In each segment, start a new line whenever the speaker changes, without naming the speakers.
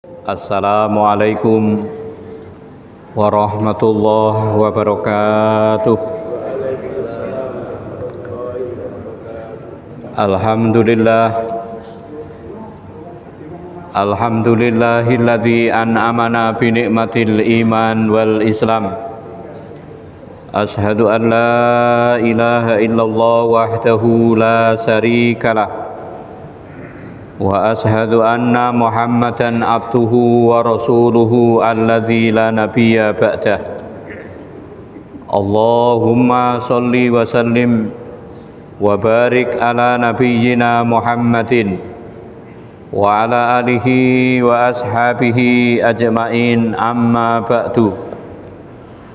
Assalamualaikum warahmatullahi wabarakatuh. Alhamdulillahilladzi an'amana bi ni'matil iman wal islam. Ashhadu an la ilaha illallah wahdahu la syarikalah wa ashhadu anna Muhammadan abduhu wa rasuluhu alladzi la nabiyya ba'dah. Allahumma sholli wa sallim wa barik ala nabiyyina Muhammadin wa ala alihi wa ashabihi ajma'in, amma ba'du.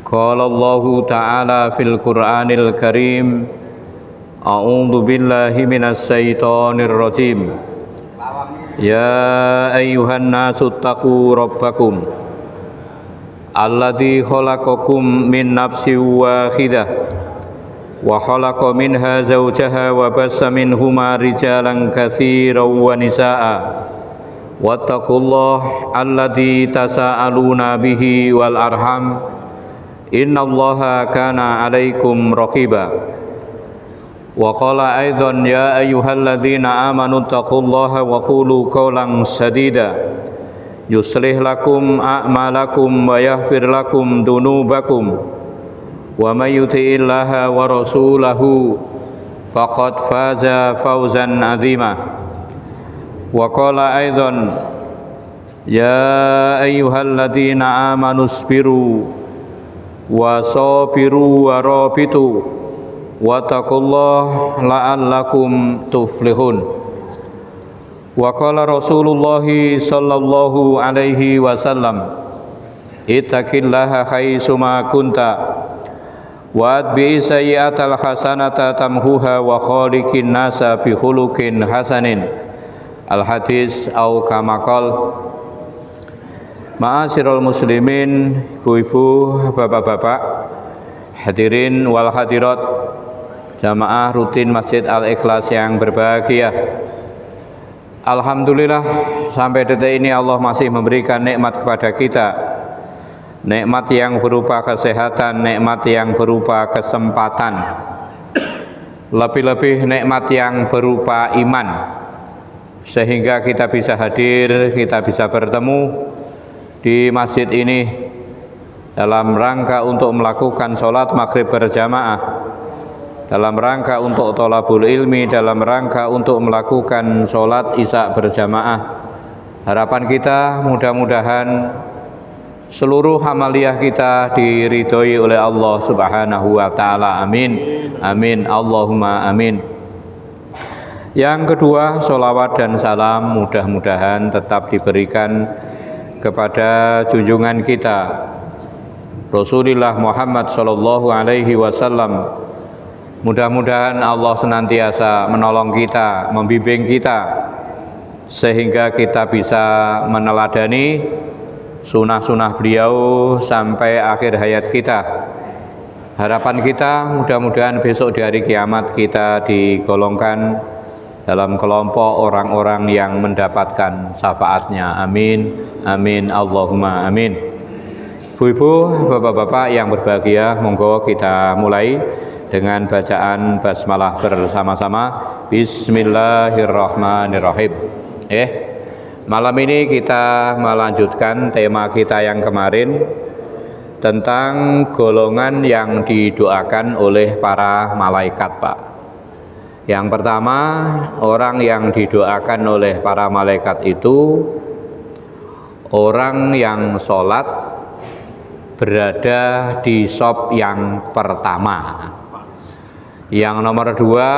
Qala Allahu ta'ala fil Qur'anil Karim, a'udzu billahi minas syaitonir rajim. Ya ayyuhan nasu taqu rabbakum alladzi khalaqakum min nafsin wahidah wa khalaqa minha zawjaha wa bassa minhuma rijalan katsiran wa nisaa'a wattaqullaha alladzi tasaaluna bihi wal arham innallaha kana 'alaikum raqiba. Wa qala aidan ya ayyuhalladzina amanu taqullaha wa qulu qawlan sadida yuslih lakum a'malakum wa yaghfir lakum dunubakum wa may yuti'illaha wa rasulahu faqad faza fawzan 'azima. Wa qala aidan ya ayyuhalladzina amanu isbiru wa sabiru wa rabitu wattaqullaha la'allakum tuflihun. Wa qala Rasulullah sallallahu alaihi wasallam ittaqillaha haitsuma kunta wa atbi'i sayyi'atal hasanata tamhuha wa khaliqin nasa bi khuluqin hasanin. Al hadis au kama qol. Ma'asyiral muslimin, ibu-ibu, bapak-bapak, hadirin wal hadirat, jamaah rutin Masjid Al-Ikhlas yang berbahagia. Alhamdulillah, sampai detik ini Allah masih memberikan nikmat kepada kita. Nikmat yang berupa kesehatan, nikmat yang berupa kesempatan, lebih-lebih nikmat yang berupa iman, sehingga kita bisa hadir, kita bisa bertemu di masjid ini dalam rangka untuk melakukan sholat maghrib berjamaah, dalam rangka untuk thalabul ilmi, dalam rangka untuk melakukan sholat isya berjamaah. Harapan kita mudah-mudahan seluruh amaliyah kita diridhoi oleh Allah subhanahu wa ta'ala. Amin, amin, Allahumma amin. Yang kedua, sholawat dan salam mudah-mudahan tetap diberikan kepada junjungan kita Rasulullah Muhammad sallallahu alaihi wasallam. Mudah-mudahan Allah senantiasa menolong kita, membimbing kita, sehingga kita bisa meneladani sunah-sunah beliau sampai akhir hayat kita. Harapan kita mudah-mudahan besok di hari kiamat kita digolongkan dalam kelompok orang-orang yang mendapatkan syafaatnya. Amin, amin, Allahumma amin. Ibu-ibu, bapak-bapak yang berbahagia, monggo kita mulai dengan bacaan basmalah bersama-sama. Bismillahirrahmanirrahim. Malam ini kita melanjutkan tema kita yang kemarin tentang golongan yang didoakan oleh para malaikat, Pak. Yang pertama, orang yang didoakan oleh para malaikat itu orang yang sholat berada di shop yang pertama. Yang nomor dua,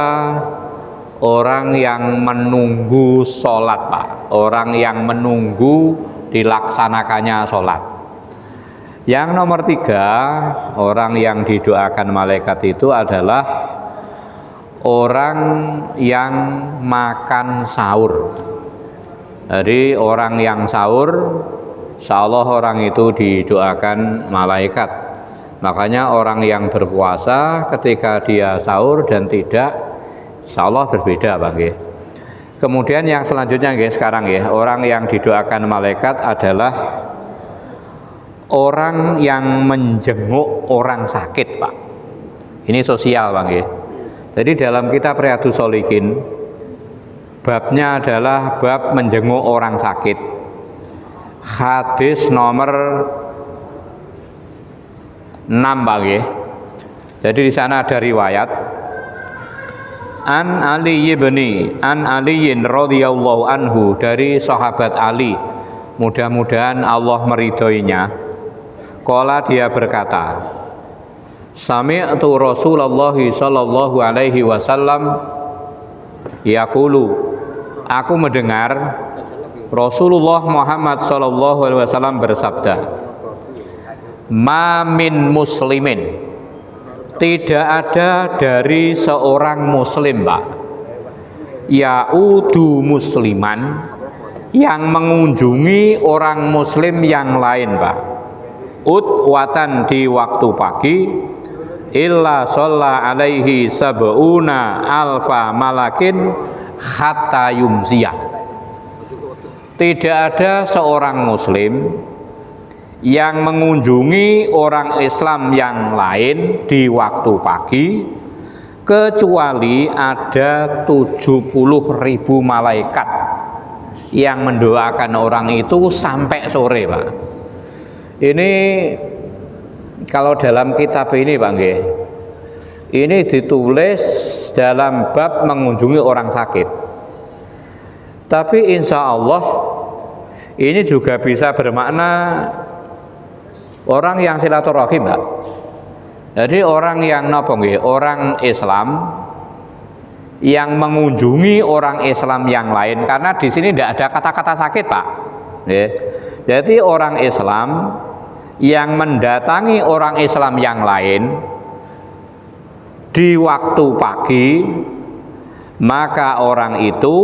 orang yang menunggu sholat, Pak. Orang yang menunggu dilaksanakannya sholat. Yang nomor tiga, orang yang didoakan malaikat itu adalah orang yang makan sahur. Jadi orang yang sahur, insyaallah orang itu didoakan malaikat. Makanya orang yang berpuasa ketika dia sahur dan tidak, insyaallah berbeda, Bang. Kemudian yang selanjutnya guys, sekarang ya, orang yang didoakan malaikat adalah orang yang menjenguk orang sakit, Pak. Ini sosial, Bang ya. Jadi dalam kitab Riyadhus Shalihin babnya adalah bab menjenguk orang sakit. Hadis nomor 6, Bang ya. Jadi di sana ada riwayat An Aliyin radhiyallahu anhu, dari sahabat Ali, mudah-mudahan Allah meridhoinya. Qala, dia berkata, sami'tu Rasulullah sallallahu alaihi wasallam yaqulu, aku mendengar Rasulullah Muhammad sallallahu alaihi wasallam bersabda, ma min muslimin, tidak ada dari seorang muslim, Pak, ya'udu musliman, yang mengunjungi orang muslim yang lain, Pak, utwatan, di waktu pagi, illa shalla alaihi sab'una alfa malakin hatta yumsiyah. Tidak ada seorang muslim yang mengunjungi orang Islam yang lain di waktu pagi kecuali ada 70.000 malaikat yang mendoakan orang itu sampai sore, Pak. Ini kalau dalam kitab ini, Pak nggih, ini ditulis dalam bab mengunjungi orang sakit. Tapi insya Allah ini juga bisa bermakna orang yang silaturahim, Pak. Jadi orang yang napa nggih, orang Islam yang mengunjungi orang Islam yang lain, karena di sini tidak ada kata-kata sakit, Pak. Jadi orang Islam yang mendatangi orang Islam yang lain di waktu pagi, maka orang itu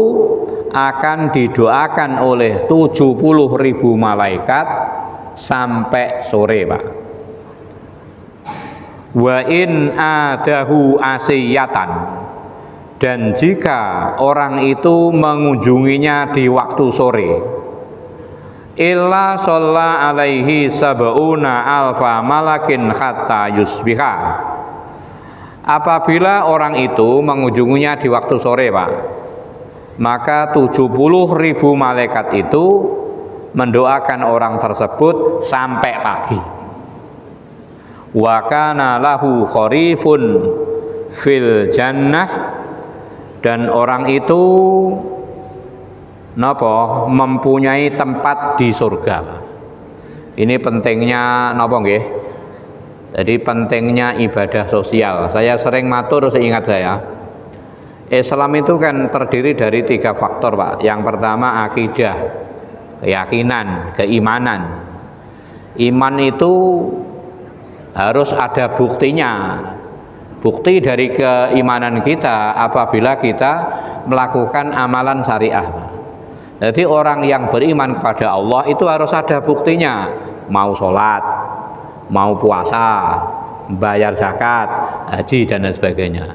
akan didoakan oleh 70.000 malaikat sampai sore, Pak. Wa in adahu asiyatan, dan jika orang itu mengunjunginya di waktu sore, illa shalla alaihi sab'una alfa malakin hatta yusbiha, apabila orang itu mengunjunginya di waktu sore, Pak, maka 70.000 malaikat itu mendoakan orang tersebut sampai pagi. Wa kana lahu kharifun fil jannah, dan orang itu napa mempunyai tempat di surga. Ini pentingnya napa nggih? Jadi pentingnya ibadah sosial. Saya sering matur, seingat saya, Islam itu kan terdiri dari 3 faktor, Pak. Yang pertama akidah, keyakinan, keimanan. Iman itu harus ada buktinya. Bukti dari keimanan kita apabila kita melakukan amalan syariah. Jadi orang yang beriman kepada Allah itu harus ada buktinya. Mau sholat, mau puasa, bayar zakat, haji, dan lain sebagainya.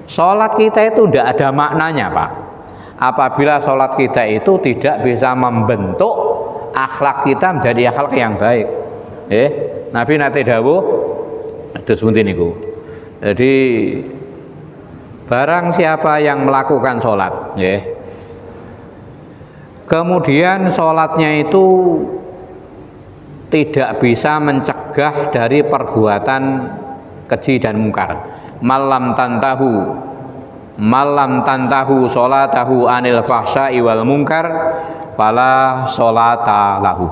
Sholat kita itu tidak ada maknanya, Pak, apabila sholat kita itu tidak bisa membentuk akhlak kita menjadi akhlak yang baik. Nabi nate dawuh terus bunti niku. Jadi barang siapa yang melakukan sholat, kemudian sholatnya itu tidak bisa mencegah dari perbuatan keji dan mungkar, malam tantahu sholatahu anil fahsya'i wal munkar fala sholata lahu.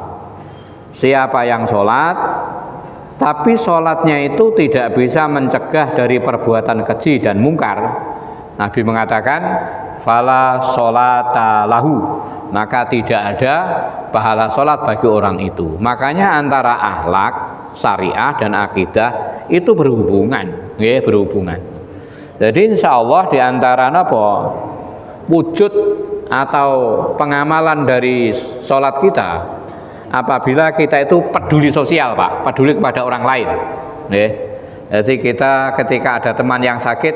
Siapa yang sholat tapi sholatnya itu tidak bisa mencegah dari perbuatan keji dan mungkar, Nabi mengatakan fala sholata lahu, maka tidak ada pahala sholat bagi orang itu. Makanya antara akhlak, syariah, dan akidah itu berhubungan, berhubungan. Jadi insya Allah diantara apa wujud atau pengamalan dari sholat kita, apabila kita itu peduli sosial, Pak, peduli kepada orang lain. Jadi kita ketika ada teman yang sakit,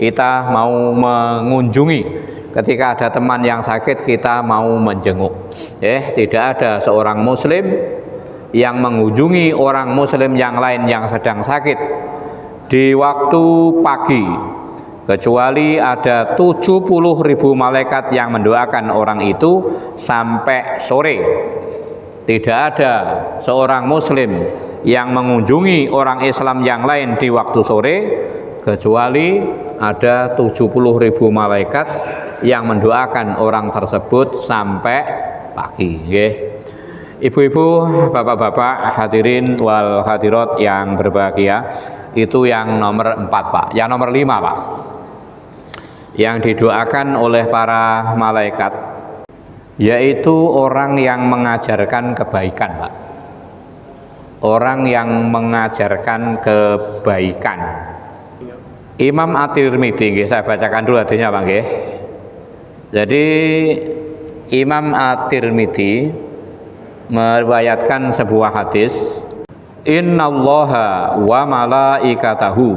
kita mau mengunjungi, ketika ada teman yang sakit kita mau menjenguk. Tidak ada seorang muslim yang mengunjungi orang muslim yang lain yang sedang sakit di waktu pagi, kecuali ada 70.000 malaikat yang mendoakan orang itu sampai sore. Tidak ada seorang muslim yang mengunjungi orang Islam yang lain di waktu sore, kecuali ada 70.000 malaikat yang mendoakan orang tersebut sampai pagi. Ibu-ibu, bapak-bapak, hadirin wal hadirat yang berbahagia, itu yang nomor 4 Pak. Yang nomor 5 Pak, yang didoakan oleh para malaikat, yaitu orang yang mengajarkan kebaikan Pak. Orang yang mengajarkan kebaikan. Imam At-Tirmidzi, saya bacakan dulu hadisnya Pak nggih. Jadi Imam At-Tirmidzi meriwayatkan sebuah hadis, innallaha wa malaikatahu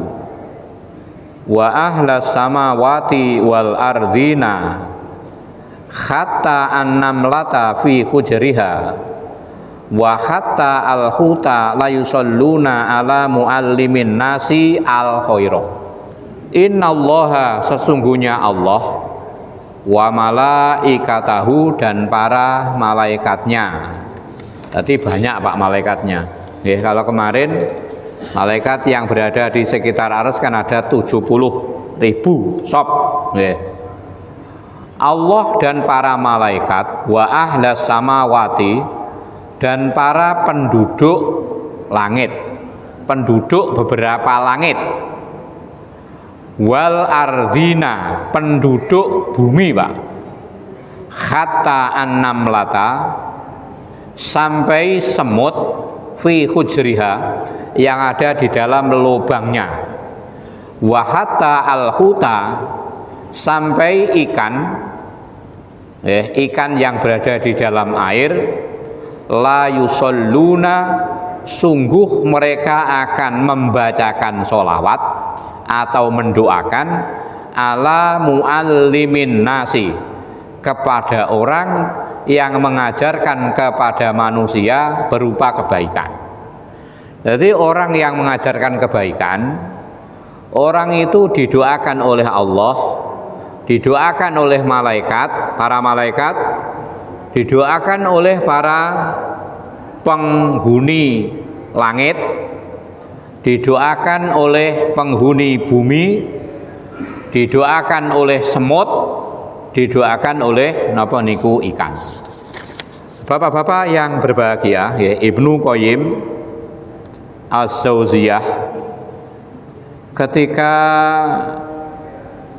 wa ahlas samawati wal ardina hatta annamlata fi hujriha wa hatta al-huta la yusalluna ala muallimin nasi al-khaira. Innallaha, sesungguhnya Allah, wa malaikatahu, dan para malaikatnya. Tadi banyak Pak malaikatnya. Kalau kemarin malaikat yang berada di sekitar Arsy kan ada 70.000 sob. Allah dan para malaikat, wa ahlas samawati, dan para penduduk langit, penduduk beberapa langit, wal ardina, penduduk bumi Pak, hatta annamlata, sampai semut, fi hujriha, yang ada di dalam lubangnya, wa hatta al-huta, sampai ikan, ikan yang berada di dalam air, la yusalluna, sungguh mereka akan membacakan sholawat atau mendoakan, ala muallimin nasi, kepada orang yang mengajarkan kepada manusia berupa kebaikan. Jadi orang yang mengajarkan kebaikan, orang itu didoakan oleh Allah, didoakan oleh malaikat, para malaikat, didoakan oleh para penghuni langit, didoakan oleh penghuni bumi, didoakan oleh semut, didoakan oleh napa niku ikan. Bapak-bapak yang berbahagia, Ibnu Qayyim Az-Zauziyah ketika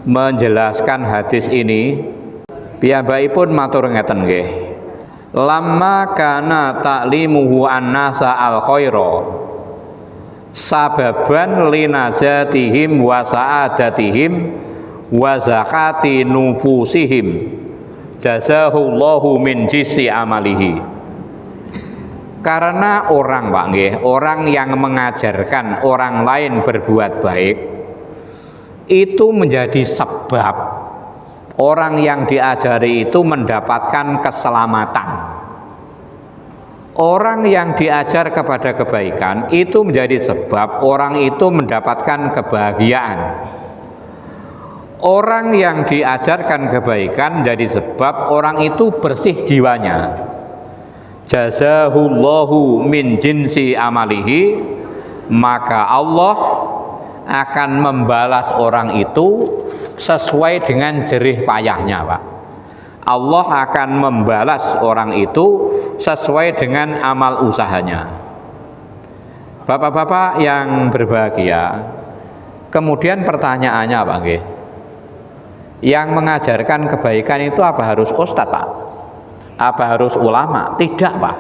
menjelaskan hadis ini, piyambakipun matur ngeten nggih, lamma kana ta'limuhu an-nasa al-khaira sababan linajatihim wa sa'adatihim wa zakati nufusihim jazahullahu min jinsi amalihi. Karena orang Pak nggih, orang yang mengajarkan orang lain berbuat baik, itu menjadi sebab orang yang diajari itu mendapatkan keselamatan. Orang yang diajar kepada kebaikan itu menjadi sebab orang itu mendapatkan kebahagiaan. Orang yang diajarkan kebaikan jadi sebab orang itu bersih jiwanya. Jazahullahu min jinsi amalihi, maka Allah akan membalas orang itu sesuai dengan jerih payahnya Pak. Allah akan membalas orang itu sesuai dengan amal usahanya. Bapak-bapak yang berbahagia, kemudian pertanyaannya Pak nggih, yang mengajarkan kebaikan itu apa harus ustadz Pak? Apa harus ulama? Tidak Pak.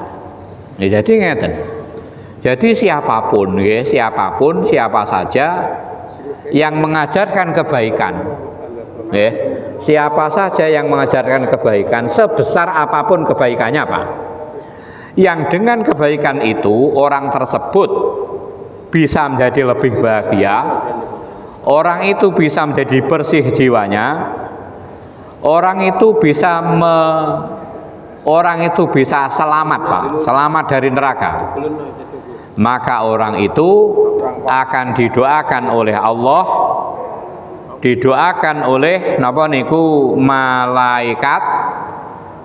Jadi ngeten. Jadi siapapun, siapa saja yang mengajarkan kebaikan, siapa saja yang mengajarkan kebaikan, sebesar apapun kebaikannya Pak, yang dengan kebaikan itu orang tersebut bisa menjadi lebih bahagia, orang itu bisa menjadi bersih jiwanya, orang itu bisa selamat, Pak, selamat dari neraka. Maka orang itu akan didoakan oleh Allah, didoakan oleh napa niku malaikat,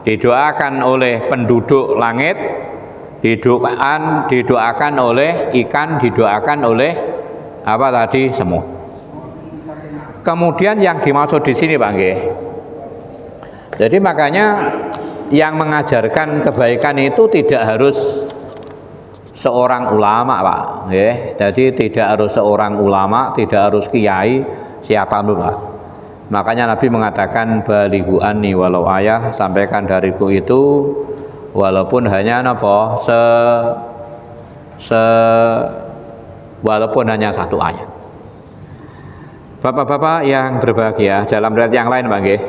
didoakan oleh penduduk langit, didoakan oleh ikan, didoakan oleh apa tadi, semut. Kemudian yang dimaksud di sini, Pak nggih. Jadi makanya yang mengajarkan kebaikan itu tidak harus seorang ulama, Pak nggih. Jadi tidak harus seorang ulama, tidak harus kiai, siapapun, Pak. Makanya Nabi mengatakan balighu anni walau ayah, sampaikan dariku itu walaupun hanya napa walaupun hanya satu ayat. Bapak-bapak yang berbahagia, dalam riwayat yang lain, Pak nggih.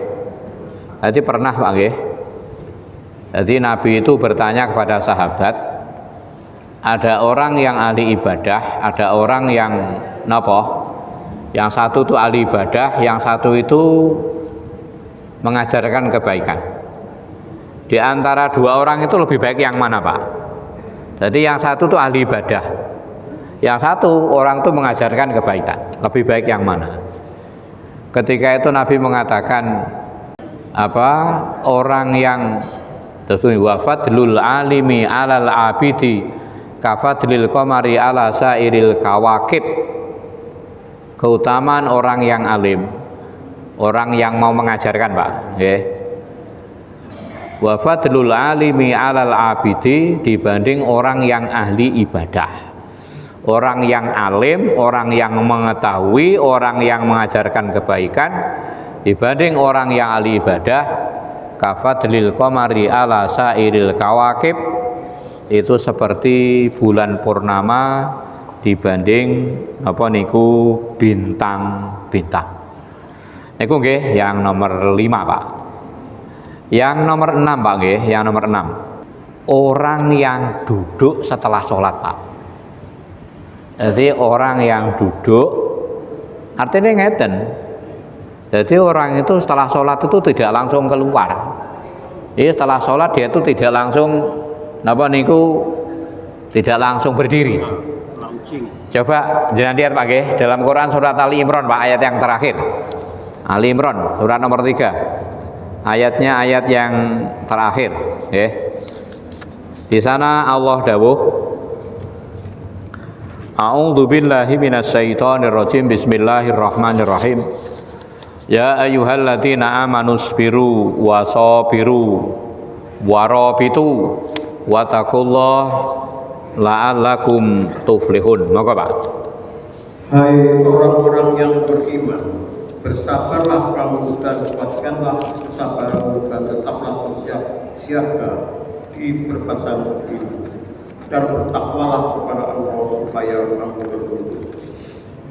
Jadi pernah, Pak nggih. Jadi Nabi itu bertanya kepada sahabat, ada orang yang ahli ibadah, ada orang yang napa? Yang satu itu ahli ibadah, yang satu itu mengajarkan kebaikan. Di antara dua orang itu lebih baik yang mana, Pak? Jadi yang satu itu ahli ibadah, yang satu orang itu mengajarkan kebaikan. Lebih baik yang mana? Ketika itu Nabi mengatakan apa? Orang yang wafadlul alimi alal abidi kafadlil qamari ala sairil kawakib. Keutamaan orang yang alim, orang yang mau mengajarkan, Pak nggih. Wa fadlul alimi alal abidi, dibanding orang yang ahli ibadah. Orang yang alim, orang yang mengetahui, orang yang mengajarkan kebaikan, dibanding orang yang ahli ibadah, kafadlil qamari ala sairil kawakib, itu seperti bulan purnama dibanding apa niku bintang-bintang. Niku nggih yang nomor 5, Pak. Yang nomor 6, Pak nggih, yang nomor 6. Orang yang duduk setelah sholat, Pak. Jadi orang yang duduk artinya ngeten. Jadi orang itu setelah sholat itu tidak langsung keluar. Jadi setelah sholat dia itu tidak langsung napa niku, tidak langsung berdiri. Coba jangan lihat, Pak nggih, dalam Quran surat Ali Imran, Pak, ayat yang terakhir. Ali Imran surat nomor 3. Ayatnya ayat yang terakhir, nggih. Di sana Allah dawuh, A'udzu billahi minasyaitonir rajim. Bismillahirrahmanirrahim. Ya ayyuhalladzina amanu sabiru wa sabiru warabitu wattaqullaha la'allakum tuflihun. Monggo, Pak.
Hai orang-orang yang beriman, bersabarlah kamu dan kuatkanlah kesabaranmu, dan tetaplah bersiap siaga di berpasang hidup, dan bertakwalah kepada Allah supaya kamu beruntung.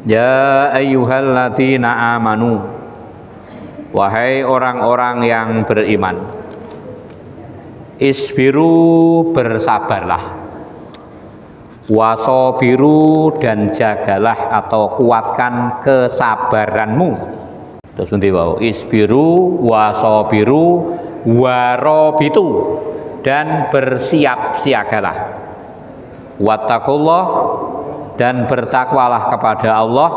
Ya ayyuhalladzina amanu, wahai orang-orang yang beriman, isbiru, bersabarlah, wasobiru, dan jagalah atau kuatkan kesabaranmu. Terus nanti wow, isbiru, wasobiru, warobitu, dan bersiap siagalah, wattaqullah, dan bertakwalah kepada Allah,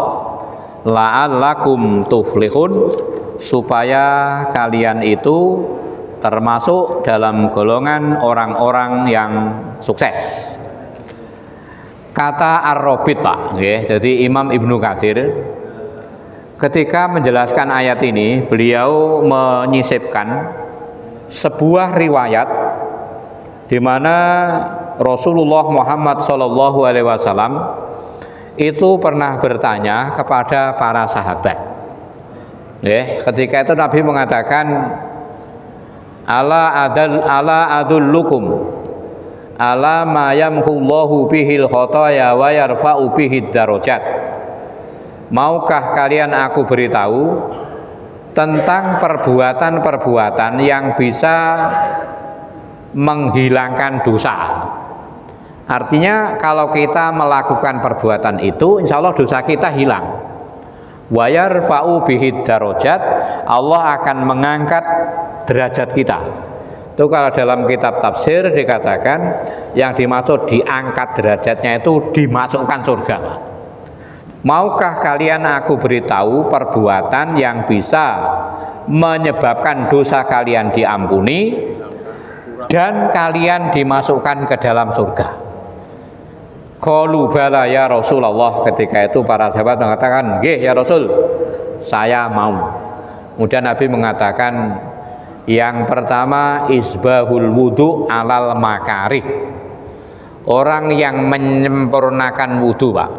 la'allakum tuflihun, supaya kalian itu termasuk dalam golongan orang-orang yang sukses. Kata Ar-Rabit, Pak nggih. Jadi Imam Ibnu Katsir ketika menjelaskan ayat ini, beliau menyisipkan sebuah riwayat di mana Rasulullah Muhammad SAW itu pernah bertanya kepada para sahabat. Ketika itu Nabi mengatakan, ala adullukum ala ma yamhullahu bihil khotoya wa yarfa'u bihid darajat. Maukah kalian aku beritahu tentang perbuatan-perbuatan yang bisa menghilangkan dosa. Artinya kalau kita melakukan perbuatan itu, insya Allah dosa kita hilang. wa yarfa'u bihi darajat, Allah akan mengangkat derajat kita. Itu kalau dalam kitab tafsir dikatakan yang dimaksud diangkat derajatnya itu dimasukkan surga. Maukah kalian aku beritahu perbuatan yang bisa menyebabkan dosa kalian diampuni dan kalian dimasukkan ke dalam surga? Qalu bala ya Rasulullah. Ketika itu para sahabat mengatakan, nggih ya Rasul, saya mau. Kemudian Nabi mengatakan, yang pertama isbahul wudu alal makarih. Orang yang menyempurnakan wudu, Pak.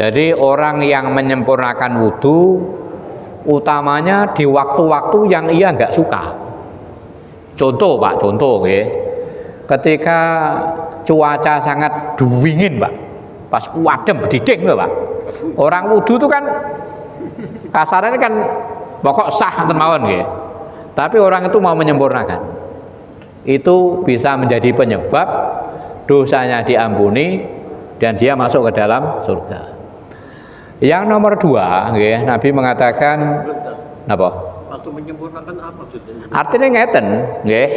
Jadi orang yang menyempurnakan wudu utamanya di waktu-waktu yang ia enggak suka. Contoh, Pak, contoh nggih. Ketika cuaca sangat dingin, Pak. Pas adem diding lho, Pak. Orang wudu itu kan kasarnya kan pokok sah enten mawon nggih. Tapi orang itu mau menyempurnakan, itu bisa menjadi penyebab dosanya diampuni dan dia masuk ke dalam surga. Yang nomor dua, nggih, Nabi mengatakan apa?
Waktu menyempurnakan apa maksudnya?
Artinya ngeten, nggih.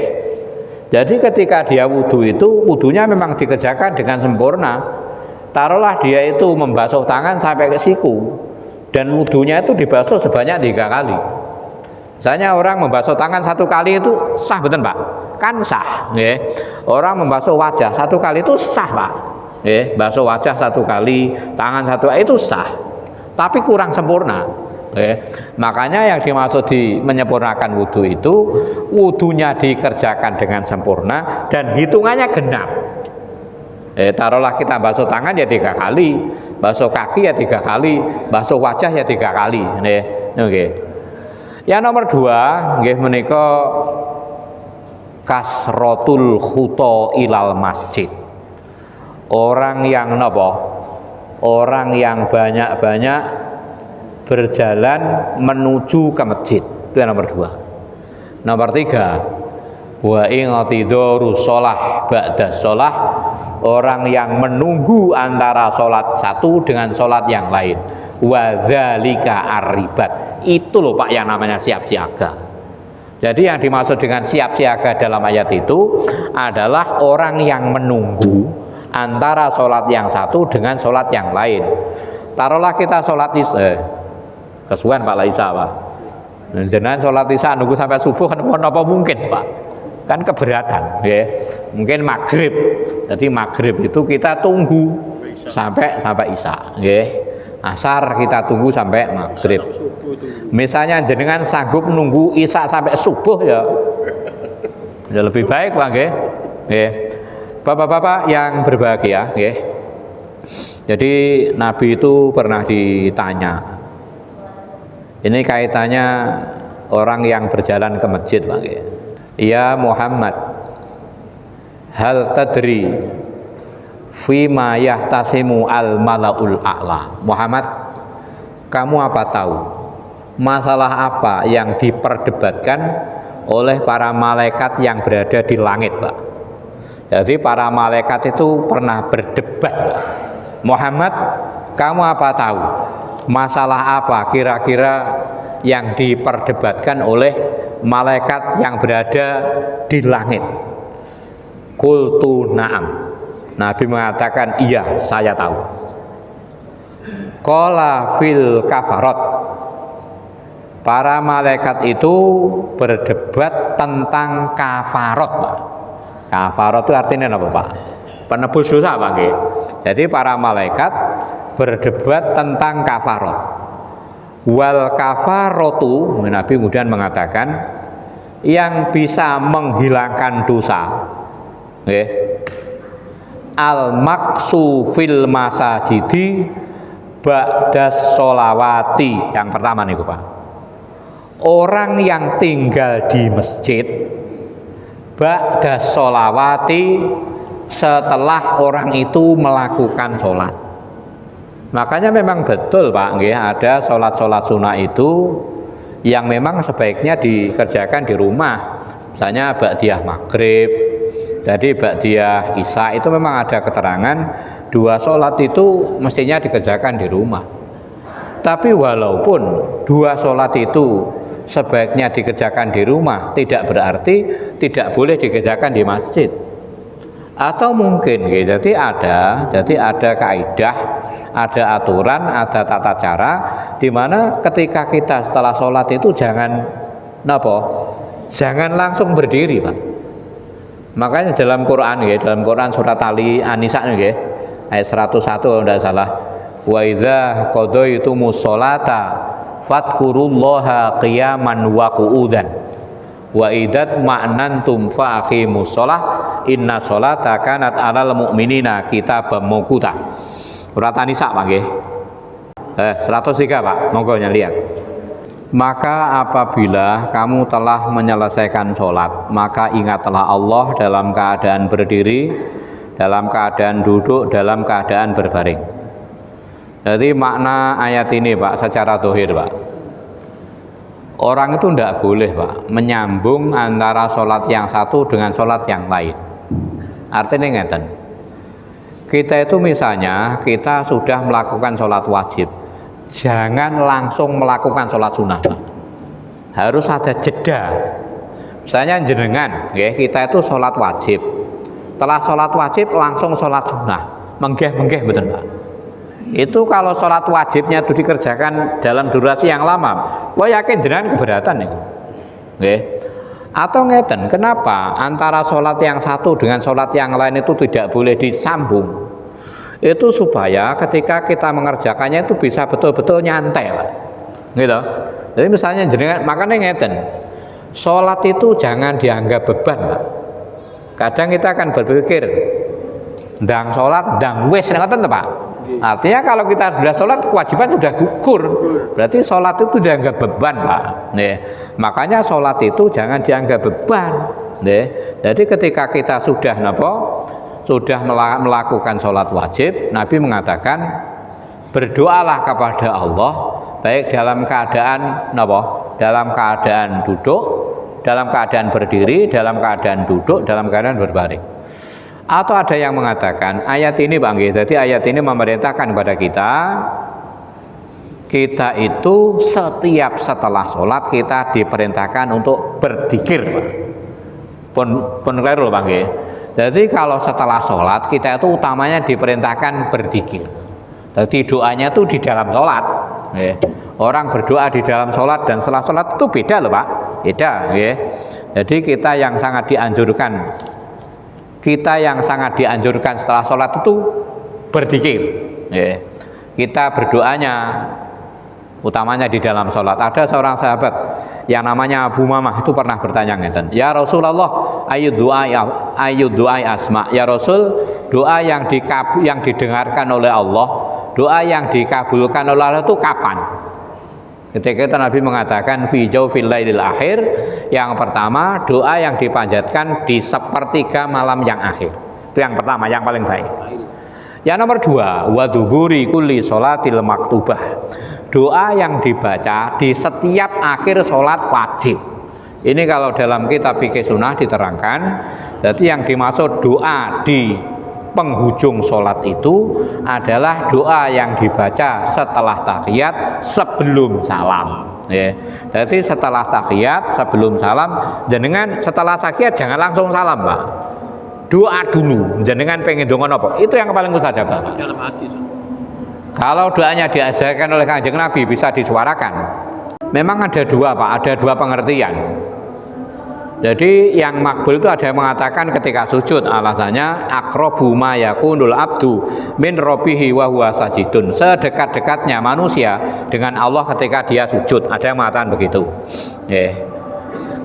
Jadi ketika dia wudhu itu, wudhunya memang dikerjakan dengan sempurna. Taruhlah dia itu membasuh tangan sampai ke siku, dan wudhunya itu dibasuh sebanyak 3 kali. Misalnya orang membasuh tangan 1 kali itu sah, betul Pak? Kan sah, nggih. Orang membasuh wajah 1 kali itu sah, Pak. Nggih, basuh wajah 1 kali, tangan 1 kali itu sah. Tapi kurang sempurna. Nggih. Makanya yang dimaksud di menyempurnakan wudhu itu, wudhunya dikerjakan dengan sempurna dan hitungannya genap. Taruhlah kita basuh tangan ya 3 kali, basuh kaki ya 3 kali, basuh wajah ya 3 kali. Nggih. Nggih. Yang nomor 2 nggih menika kasrotul khuto ilal masjid. Orang yang napa? Orang yang banyak-banyak berjalan menuju ke masjid. Itu yang nomor 2. Nomor 3, wa inghtidaru shalah ba'da shalah, orang yang menunggu antara sholat satu dengan sholat yang lain. Wa dzalika arribat. Itu loh Pak yang namanya siap siaga. Jadi yang dimaksud dengan siap siaga dalam ayat itu adalah orang yang menunggu antara sholat yang satu dengan sholat yang lain. Taruhlah kita sholat isya, kesuwen Pak Laisa Pak. Jenengan sholat isya nunggu sampai subuh kan apa mungkin Pak? Kan keberatan, ya. Mungkin maghrib. Jadi maghrib itu kita tunggu sampai isya, ya. Asar kita tunggu sampai maghrib. Misalnya jenengan sanggup nunggu isya sampai subuh ya lebih baik Pak, nggih. Nggih. Bapak-bapak yang berbahagia, nggih. Jadi Nabi itu pernah ditanya. Ini kaitannya orang yang berjalan ke masjid, Pak, nggih. Ya Muhammad, hal tadri fima yahtasimu al malaul a'la. Muhammad, kamu apa tahu masalah apa yang diperdebatkan oleh para malaikat yang berada di langit, Pak? Jadi para malaikat itu pernah berdebat. Muhammad, kamu apa tahu masalah apa kira-kira yang diperdebatkan oleh malaikat yang berada di langit? Qultu na'am. Nabi mengatakan, iya, saya tahu. Qala fil kafarat. Para malaikat itu berdebat tentang kafarat, Pak. Kafarat itu artinya apa, Pak? Penebus dosa, Pak. Jadi para malaikat berdebat tentang kafarat. Wal kafaratu, Nabi kemudian mengatakan, yang bisa menghilangkan dosa, al maksu fil masajidi ba'das sholawati. Yang pertama nih Pak, orang yang tinggal di masjid ba'das sholawati, setelah orang itu melakukan sholat. Makanya memang betul Pak, nggih, ada sholat-sholat sunnah itu yang memang sebaiknya dikerjakan di rumah. Misalnya ba'diyah maghrib, jadi ba'diyah isya itu memang ada keterangan 2 sholat itu mestinya dikerjakan di rumah. Tapi walaupun dua sholat itu sebaiknya dikerjakan di rumah, tidak berarti tidak boleh dikerjakan di masjid. Atau mungkin jadi ada kaidah, ada aturan, ada tata cara di mana ketika kita setelah sholat itu jangan langsung berdiri, Pak. Makanya dalam Quran dalam Quran surat Ali An-Nisa ayat 101 kalau tidak salah, wa idza qadaytumus sholata fadhkurullaha qiyaman wa qu'udan wa idat ma'nantum fa aqimus sholah inna sholata kanat 'alal mu'minina kitaban mawquta. Surat An-Nisa, Pak nggih. 103, Pak. Monggo lihat. Maka apabila kamu telah menyelesaikan sholat, maka ingatlah Allah dalam keadaan berdiri, dalam keadaan duduk, dalam keadaan berbaring. Jadi makna ayat ini, Pak, secara zahir, Pak, orang itu tidak boleh, Pak, menyambung antara sholat yang satu dengan sholat yang lain. Artinya ngeten, kita itu misalnya kita sudah melakukan sholat wajib, jangan langsung melakukan sholat sunnah, Pak. Harus ada jeda. Misalnya jenengan kita itu sholat wajib, setelah sholat wajib langsung sholat sunnah, menggeh betul, Pak. Itu kalau sholat wajibnya itu dikerjakan dalam durasi yang lama, gua yakin jenengan keberatan itu. Atau ngeten, kenapa antara sholat yang satu dengan sholat yang lain itu tidak boleh disambung? Itu supaya ketika kita mengerjakannya itu bisa betul-betul nyantai, Pak. Gitu. Jadi misalnya jenengan, makanya ngeten, sholat itu jangan dianggap beban, Pak. Kadang kita akan berpikir ndang sholat, ndang wis, ngoten, Pak. Artinya kalau kita sudah sholat, kewajiban sudah gugur, berarti sholat itu dianggap beban, Pak. Makanya sholat itu jangan dianggap beban. Jadi ketika kita sudah melakukan sholat wajib, Nabi mengatakan berdoalah kepada Allah baik dalam keadaan dalam keadaan duduk, dalam keadaan berdiri, dalam keadaan duduk, dalam keadaan berbaring. Atau ada yang mengatakan ayat ini, Bang, jadi ayat ini memerintahkan kepada kita itu setiap setelah sholat kita diperintahkan untuk berzikir, Pak. Pun keliru, Bang. Jadi kalau setelah sholat kita itu utamanya diperintahkan berzikir. Jadi doanya itu di dalam sholat. Orang berdoa di dalam sholat dan setelah sholat itu beda loh, Pak. Beda. Jadi kita yang sangat dianjurkan setelah sholat itu berzikir. Kita berdoanya utamanya di dalam sholat. Ada seorang sahabat yang namanya Abu Mamah itu pernah bertanya ngeten, ya Rasulullah, ayu doa asma, ya Rasul, doa yang didengarkan oleh Allah, doa yang dikabulkan oleh Allah itu kapan? Ketika itu Nabi mengatakan fi jawfil lailil akhir, yang pertama doa yang dipanjatkan di sepertiga malam yang akhir. Itu yang pertama, yang paling baik. Yang nomor dua, wa duburi kulli sholatil maktubah, doa yang dibaca di setiap akhir sholat wajib. Ini kalau dalam kitab fikih sunnah diterangkan, jadi yang dimaksud doa di penghujung sholat itu adalah doa yang dibaca setelah tahiyat sebelum salam. Jadi setelah tahiyat sebelum salam, jenengan setelah tahiyat jangan langsung salam, Pak. Doa dulu, jenengan pengen dongon apa? Itu yang paling mustajab, Pak.
Dalam hati.
Kalau doanya diajarkan oleh Kanjeng Nabi bisa disuarakan. Memang ada dua, Pak, ada dua pengertian. Jadi yang makbul itu ada yang mengatakan ketika sujud, alasannya aqrabu ma yakunul abdu min rabbihi wa huwa sajidun, sedekat-dekatnya manusia dengan Allah ketika dia sujud. Ada yang mengatakan begitu.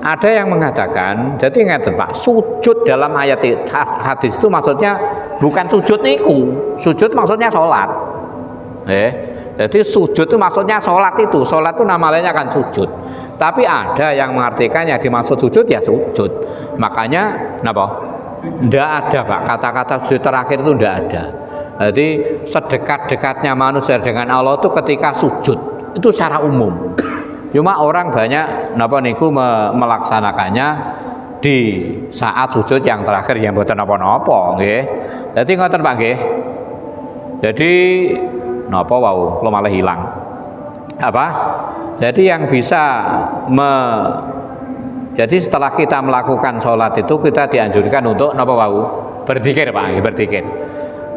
Ada yang mengatakan, jadi ingat, Pak, sujud dalam ayat hadis itu maksudnya bukan sujud niku, sujud maksudnya sholat. Jadi sujud itu maksudnya sholat itu nama lainnya kan sujud. Tapi ada yang mengartikannya dimaksud sujud ya sujud. Makanya tidak ada, Pak, kata-kata sujud terakhir itu tidak ada. Jadi sedekat-dekatnya manusia dengan Allah itu ketika sujud itu secara umum. Cuma orang banyak melaksanakannya di saat sujud yang terakhir yang mboten napa-napa, nggih. Dadi ngoten, Pak, nggih. Jadi napa wau kula malah hilang. apa? Jadi yang bisa jadi setelah kita melakukan sholat itu kita dianjurkan untuk napa wau? Berzikir Pak, berzikir.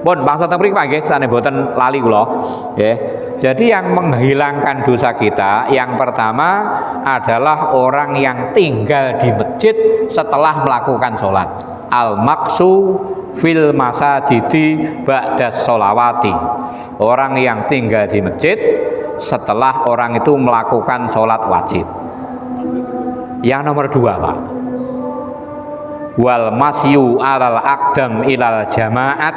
Pun bangsa teng Pak nggih sane boten lali kula nggih. Jadi yang menghilangkan dosa kita yang pertama adalah orang yang tinggal di masjid setelah melakukan sholat. Al maksu fil masajidi ba'da sholawati. Orang yang tinggal di masjid setelah orang itu melakukan sholat wajib. Yang nomor 2 Pak, wal masyu alal aqdam ilal jamaat.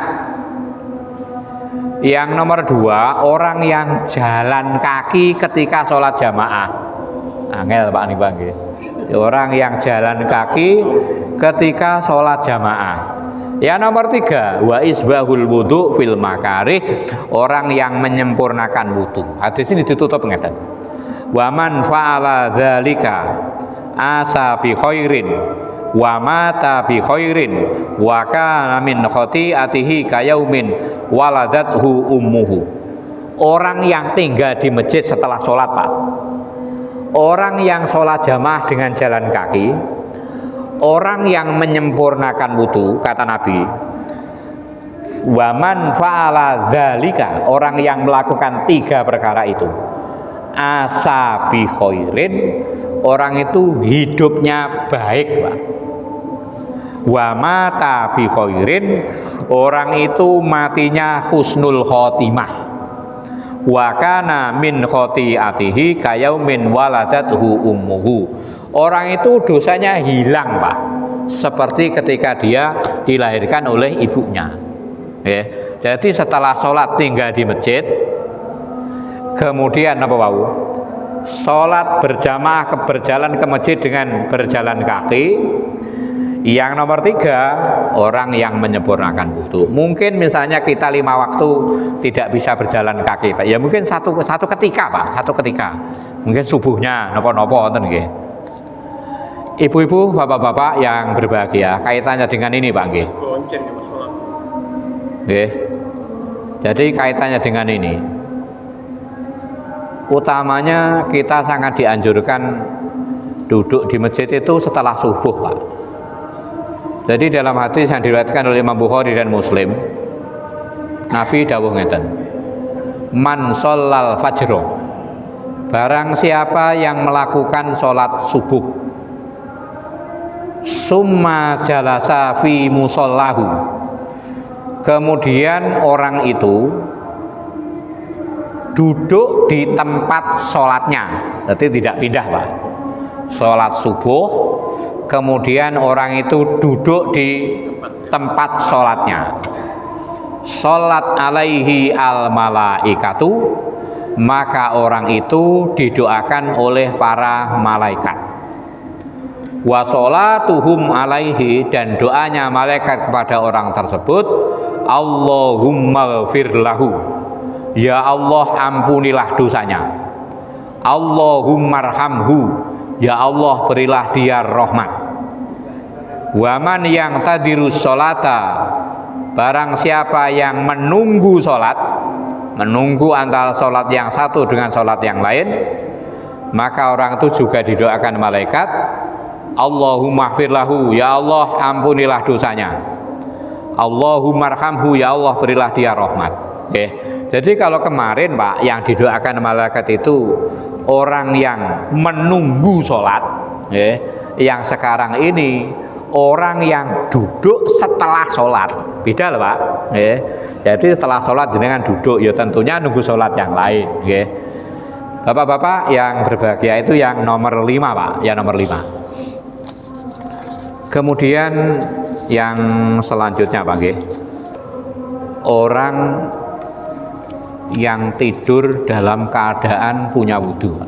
Yang nomor 2, orang yang jalan kaki ketika sholat jamaah. Angel Pak nih Bang. Orang yang jalan kaki ketika sholat jamaah. Yang nomor 3, wa isbahul wudu fil makarih. Orang yang menyempurnakan wudu. Hadis ini ditutup ngeten. Wa man fa'ala dzalika asa bi khairin wa mata bi khairin wa kana min khati'atihi kayaumin waladathu ummuhu. Orang yang tinggal di masjid setelah sholat Pak, orang yang sholat jamaah dengan jalan kaki, orang yang menyempurnakan wudu, kata Nabi, waman fa'ala dzalika, orang yang melakukan 3 perkara itu, asa bi khairin, orang itu hidupnya baik Pak. Wa mata bi khairin, orang itu matinya husnul khotimah. Wa kana min khotiatihi kayaumin waladathu ummuhu. Orang itu dosanya hilang Pak, seperti ketika dia dilahirkan oleh ibunya. Jadi setelah sholat tinggal di masjid, kemudian apa wau? Sholat berjamaah berjalan ke masjid dengan berjalan kaki. Yang nomor 3, orang yang menyempurnakan wudu. Mungkin misalnya kita 5 waktu tidak bisa berjalan kaki Pak. Ya mungkin satu ketika Pak, satu ketika. Mungkin subuhnya nopo-nopo wonten nggih. Ibu-ibu, bapak-bapak yang berbahagia, kaitannya dengan ini Pak nggih. Nggih. Jadi kaitannya dengan ini. Utamanya kita sangat dianjurkan duduk di masjid itu setelah subuh Pak. Jadi dalam hadis yang diriwayatkan oleh Imam Bukhari dan Muslim, Nabi dawuh ngeten, man sholal fajro, barang siapa yang melakukan sholat subuh, summa jalasa fi musallahu, kemudian orang itu duduk di tempat sholatnya, berarti tidak pindah Pak. Sholat subuh, kemudian orang itu duduk di tempat sholatnya. Sholat alaihi al malaikatu, maka orang itu didoakan oleh para malaikat. Wa sholatuhum alaihi, dan doanya malaikat kepada orang tersebut, Allahumma ghfir lahu, ya Allah ampunilah dosanya. Allahummarhamhu, ya Allah berilah dia rahmat. Waman yang tadirus sholata, barang siapa yang menunggu sholat, menunggu antara sholat yang satu dengan sholat yang lain, maka orang itu juga didoakan malaikat, Allahumma ghfirlahu, ya Allah ampunilah dosanya. Allahummarhamhu, ya Allah berilah dia rahmat. Jadi kalau kemarin Pak yang didoakan malaikat itu orang yang menunggu sholat, yang sekarang ini orang yang duduk setelah sholat, beda loh Pak. Jadi setelah sholat dengan duduk, ya tentunya nunggu sholat yang lain. Bapak-bapak yang berbahagia, itu yang nomor 5 Pak, yang nomor 5. Kemudian yang selanjutnya Pak, orang yang tidur dalam keadaan punya wudu.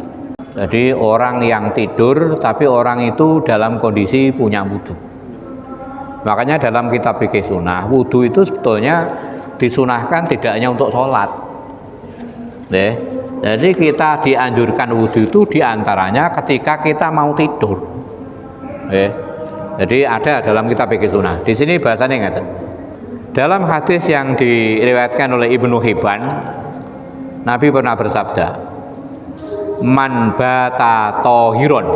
Jadi orang yang tidur tapi orang itu dalam kondisi punya wudu. Makanya dalam kitab fikih sunnah, wudu itu sebetulnya disunahkan tidak hanya untuk sholat. Jadi kita dianjurkan wudu itu diantaranya ketika kita mau tidur. Jadi ada dalam kitab fikih sunnah. Di sini bahasanya ngeten. Dalam hadis yang diriwayatkan oleh Ibnu Hibban, Nabi pernah bersabda, man bata tohiron,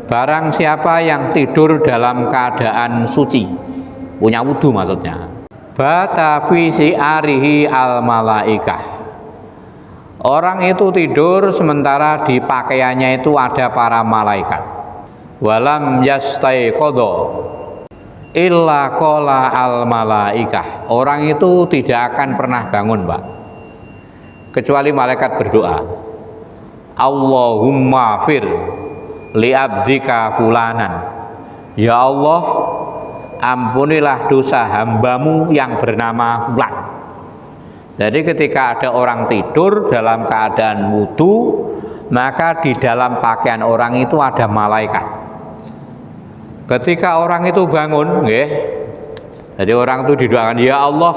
barang siapa yang tidur dalam keadaan suci, punya wudu maksudnya. Bata fi si'arihi al malaikah, orang itu tidur sementara di pakaiannya itu ada para malaikat. Walam yastaiqadha illa qala al malaikah, orang itu tidak akan pernah bangun, Pak, kecuali malaikat berdoa, Allahumma fir li abdika fulanan, ya Allah ampunilah dosa hambamu yang bernama fulan. Jadi ketika ada orang tidur dalam keadaan wudu, maka di dalam pakaian orang itu ada malaikat. Ketika orang itu bangun, jadi orang itu didoakan, ya Allah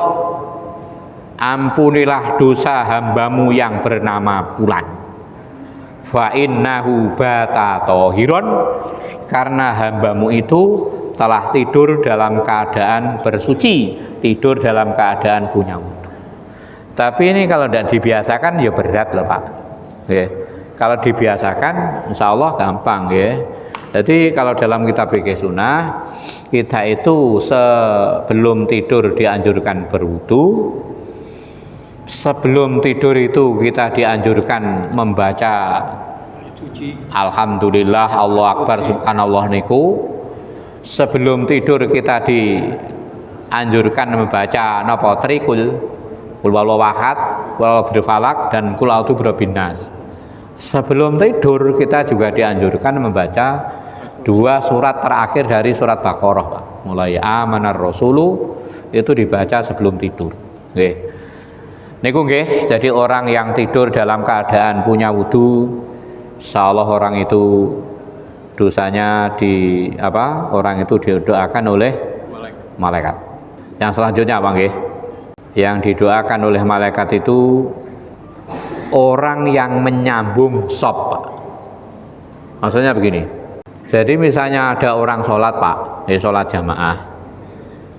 ampunilah dosa hambamu yang bernama fulan, fa innahu bata tohiron, karena hambamu itu telah tidur dalam keadaan bersuci, tidur dalam keadaan punya wudu. Tapi ini kalau tidak dibiasakan ya berat loh, Pak. Kalau dibiasakan insya Allah gampang ya. Jadi kalau dalam kitab fikih sunnah, kita itu sebelum tidur dianjurkan berwudu, sebelum tidur itu kita dianjurkan membaca Alhamdulillah, Allahu Akbar, Subhanallah niku. Sebelum tidur kita dianjurkan membaca napa trikul, kul wallahu ahad, wal falak, dan kul a'udzu birabbin nas. Sebelum tidur kita juga dianjurkan membaca 2 surat terakhir dari surat Baqarah, Pak. Mulai amanar rasulu itu dibaca sebelum tidur. Nggih. Niku nggih, jadi orang yang tidur dalam keadaan punya wudu, insyaallah orang itu dosanya orang itu didoakan oleh malaikat. Yang selanjutnya apa nggih? Yang didoakan oleh malaikat itu orang yang menyambung sop, Pak. Maksudnya begini. Jadi misalnya ada orang sholat, Pak, sholat jamaah.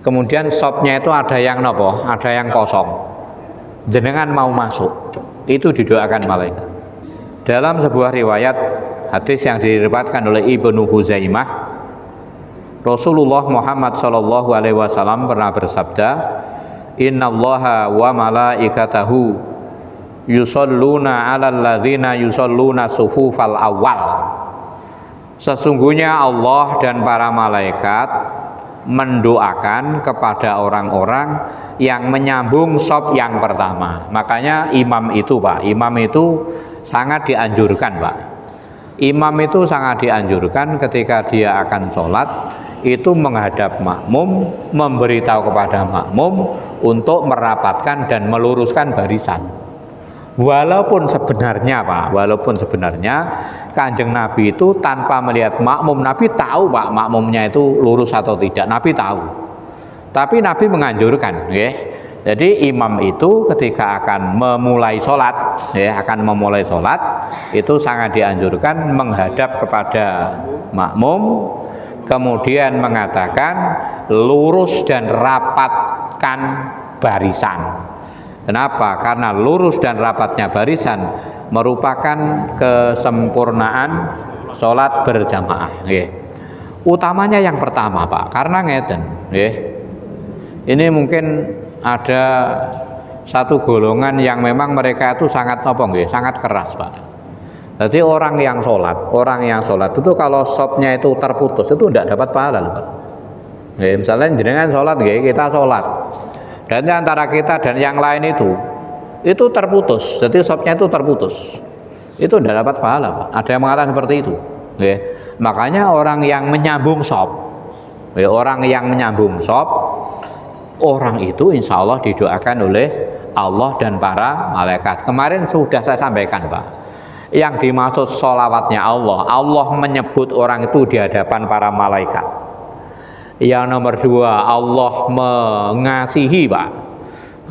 Kemudian sopnya itu ada yang nopo, ada yang kosong. Jenengan mau masuk, itu didoakan malaikat. Dalam sebuah riwayat hadis yang diriwayatkan oleh Ibnu Huzaimah, Rasulullah Muhammad sallallahu alaihi wasallam pernah bersabda, innallaha wa malaikatahu yusholluna 'alal ladzina yusholluna sufufal awal. Sesungguhnya Allah dan para malaikat mendoakan kepada orang-orang yang menyambung sop yang pertama. Makanya imam itu, Pak, imam itu sangat dianjurkan, Pak. Imam itu sangat dianjurkan ketika dia akan sholat itu menghadap makmum, memberitahu kepada makmum untuk merapatkan dan meluruskan barisan. Walaupun sebenarnya, Pak, Kanjeng Nabi itu tanpa melihat makmum, Nabi tahu, Pak, makmumnya itu lurus atau tidak, Nabi tahu. Tapi Nabi menganjurkan, ya. Jadi imam itu ketika akan memulai sholat, itu sangat dianjurkan menghadap kepada makmum, kemudian mengatakan lurus dan rapatkan barisan. Kenapa? Karena lurus dan rapatnya barisan merupakan kesempurnaan sholat berjamaah. Utamanya yang pertama, Pak, karena ngeten, ini mungkin ada satu golongan yang memang mereka itu sangat sangat keras, Pak. Jadi orang yang sholat itu kalau sopnya itu terputus itu tidak dapat pahala, Pak. Misalnya jenengan sholat, kita sholat, dan antara kita dan yang lain itu terputus, jadi sopnya itu terputus, itu tidak dapat pahala, Pak. Ada yang mengatakan seperti itu. Makanya orang yang menyambung sop, orang itu insya Allah didoakan oleh Allah dan para malaikat. Kemarin sudah saya sampaikan, Pak, yang dimaksud sholawatnya Allah menyebut orang itu di hadapan para malaikat. Yang nomor 2, Allah mengasihi, Pak.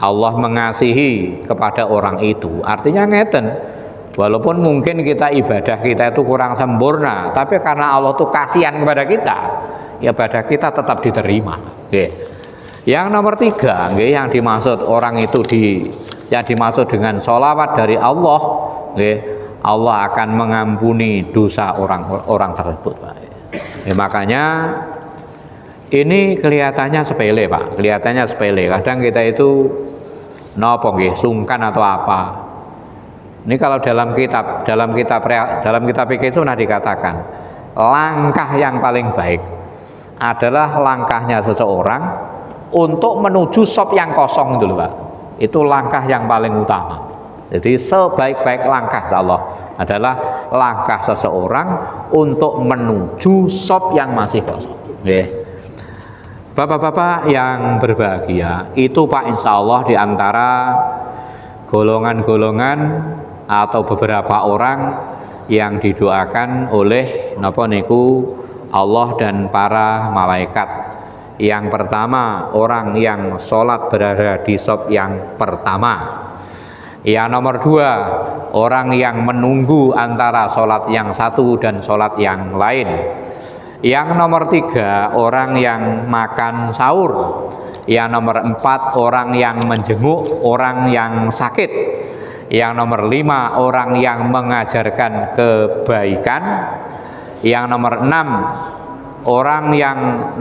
Allah mengasihi kepada orang itu. Artinya ngeten, walaupun mungkin ibadah kita itu kurang sempurna, tapi karena Allah tuh kasihan kepada kita, ibadah kita tetap diterima. Yang nomor 3, yang dimaksud orang itu yang dimaksud dengan sholawat dari Allah, Allah akan mengampuni dosa orang tersebut, Pak. Ya, makanya ini kelihatannya sepele, Pak. Kelihatannya sepele. Kadang kita itu nopo nggih, sungkan atau apa. Ini kalau dalam kitab fikih itu sudah dikatakan, langkah yang paling baik adalah langkahnya seseorang untuk menuju shop yang kosong itu, Pak. Itu langkah yang paling utama. Jadi sebaik-baik langkah Allah adalah langkah seseorang untuk menuju shop yang masih kosong. Bapak-bapak yang berbahagia, itu Pak, insya Allah diantara golongan-golongan atau beberapa orang yang didoakan oleh napa niku Allah dan para malaikat. Yang pertama, orang yang sholat berada di shop yang pertama. Yang nomor dua, orang yang menunggu antara sholat yang satu dan sholat yang lain. Yang nomor tiga, orang yang makan sahur. Yang nomor empat, orang yang menjenguk orang yang sakit. Yang nomor lima, orang yang mengajarkan kebaikan. Yang nomor enam, orang yang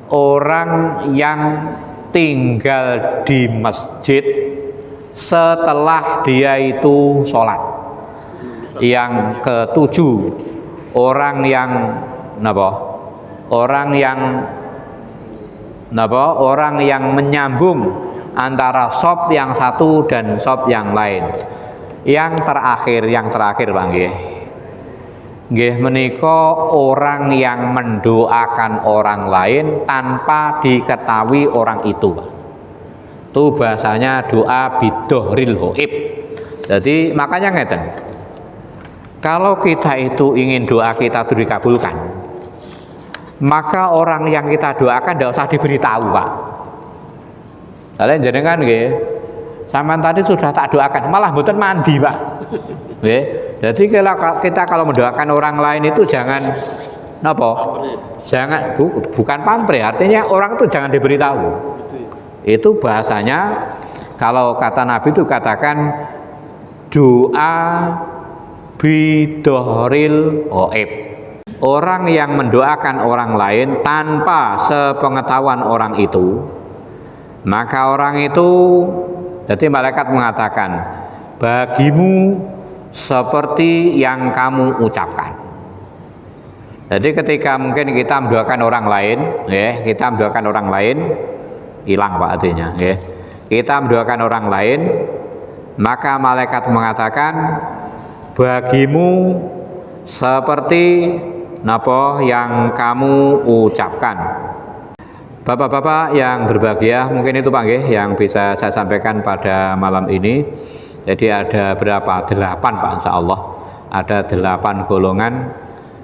orang yang tinggal di masjid setelah dia itu sholat. Yang ketujuh, orang yang menyambung antara shop yang satu dan shop yang lain. Yang terakhir Bang nggih menika orang yang mendoakan orang lain tanpa diketahui orang itu. Itu bahasanya doa bidohril hoib. Jadi makanya ngeten, kalau kita itu ingin doa kita itu dikabulkan, maka orang yang kita doakan tidak usah diberitahu, Pak. Kalian jenengan nggih, sampean tadi sudah tak doakan, malah mboten mandi, Pak. Nggih. Jadi kita kalau mendoakan orang lain itu jangan bukan pamrih, artinya orang itu jangan diberitahu. Itu bahasanya kalau kata Nabi itu katakan doa bidohril hoib. Orang yang mendoakan orang lain tanpa sepengetahuan orang itu, maka orang itu, jadi malaikat mengatakan, bagimu seperti yang kamu ucapkan. Jadi ketika mungkin kita mendoakan orang lain, hilang Pak artinya, kita mendoakan orang lain, maka malaikat mengatakan bagimu seperti napa yang kamu ucapkan. Bapak-bapak yang berbahagia, mungkin itu Pak yang bisa saya sampaikan pada malam ini. Jadi ada berapa? 8 Pak, insya Allah. Ada 8 golongan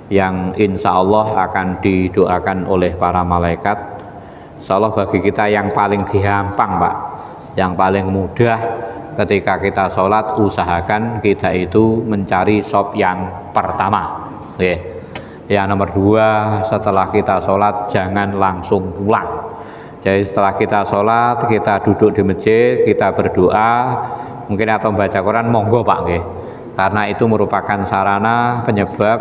yang insya Allah akan didoakan oleh para malaikat. Insya Allah bagi kita yang paling gampang Pak, yang paling mudah ketika kita sholat, usahakan kita itu mencari shop yang pertama. Yang nomor dua, setelah kita sholat jangan langsung pulang. Jadi setelah kita sholat, kita duduk di masjid, kita berdoa, mungkin atau membaca Quran, monggo Pak, karena itu merupakan sarana penyebab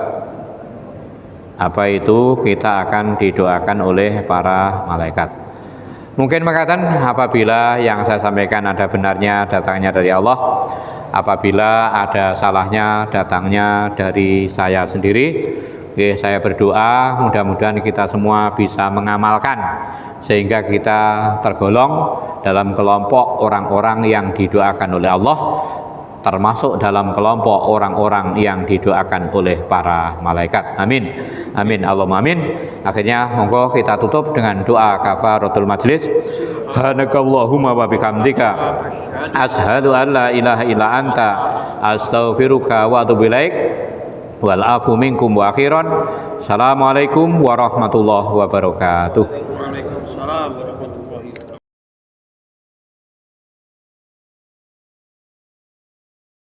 kita akan didoakan oleh para malaikat. Mungkin mengatakan apabila yang saya sampaikan ada benarnya datangnya dari Allah, apabila ada salahnya datangnya dari saya sendiri. Saya berdoa mudah-mudahan kita semua bisa mengamalkan sehingga kita tergolong dalam kelompok orang-orang yang didoakan oleh Allah, termasuk dalam kelompok orang-orang yang didoakan oleh para malaikat. Amin. Amin. Allahumma amin. Akhirnya monggo kita tutup dengan doa kafaratul majlis. Subhanakallahumma wa bihamdika asyhadu an la ilaha illa anta astaghfiruka wa atubu ilaik. Wal afu minkum wa akhiran. Assalamualaikum warahmatullahi wabarakatuh.